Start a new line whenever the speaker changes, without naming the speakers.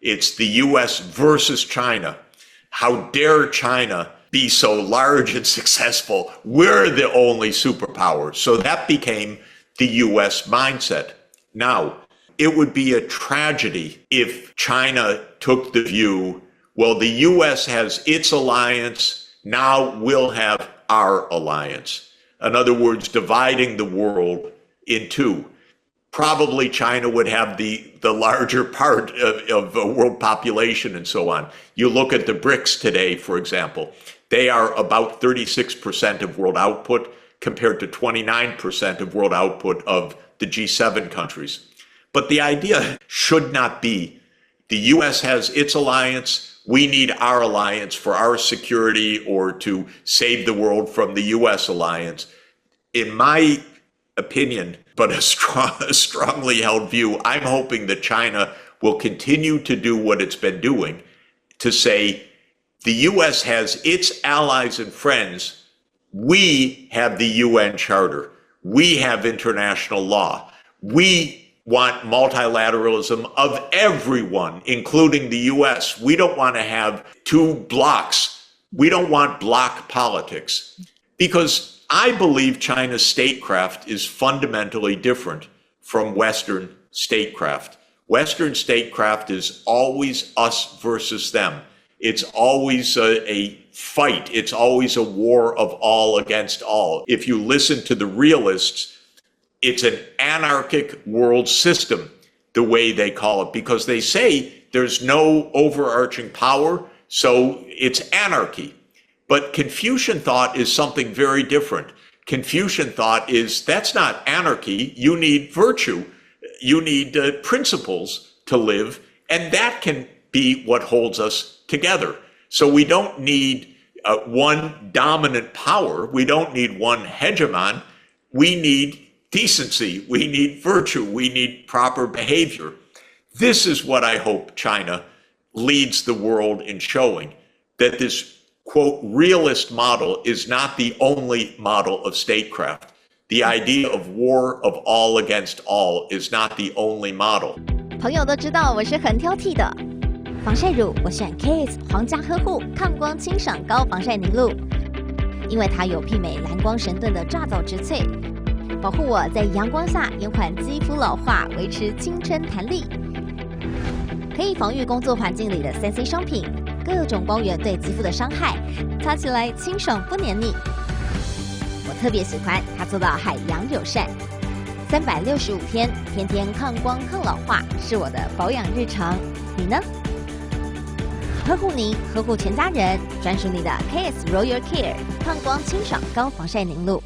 It's the U.S. versus China. How dare China be so large and successful? We're the only superpower. So that became the U.S. mindset. Now, it would be a tragedy if China took the view, well, the U.S. has its alliance, now we'll have our alliance. In other words, dividing the world in two. Probably China would have the larger part of the world population and so on. You look at the BRICS today, for example, they are about 36% of world output compared to 29% of world output of the G7 countries. But the idea should not be the U.S. has its alliance, we need our alliance for our security or to save the world from the U.S. alliance. In my opinion, but a strongly held view, I'm hoping that China will continue to do what it's been doing, to say the U.S. has its allies and friends. We have the UN Charter. We have international law. We want multilateralism of everyone, including the U.S. We don't want to have two blocks. We don't want bloc politics. Because I believe China's statecraft is fundamentally different from Western statecraft. Western statecraft is always us versus them. It's always a fight. It's always a war of all against all. If you listen to the realists, it's an anarchic world system, the way they call it, because they say there's no overarching power, so it's anarchy. But Confucian thought is something very different. Confucian thought is that's not anarchy. You need virtue. You need principles to live, and that can be what holds us together. So we don't need one dominant power. We don't need one hegemon. We need decency. We need virtue. We need proper behavior. This is what I hope China leads the world in showing, that this, quote, realist model is not the only model of statecraft. The idea of war of all against all is not the only model.
朋友都知道我是很挑剔的，防晒乳我选 KS 皇家呵护抗光清爽高防晒凝露，因为它有媲美蓝光神盾的抓藻植萃，保护我在阳光下延缓肌肤老化，维持青春弹力，可以防御工作环境里的3C 商品。各种光源对肌肤的伤害，擦起来清爽不黏腻。我特别喜欢它做到海洋友善，365天，天天抗光抗老化，是我的保养日常。你呢？呵护您，呵护全家人，专属你的 KS Royal Care 抗光清爽高防晒凝露。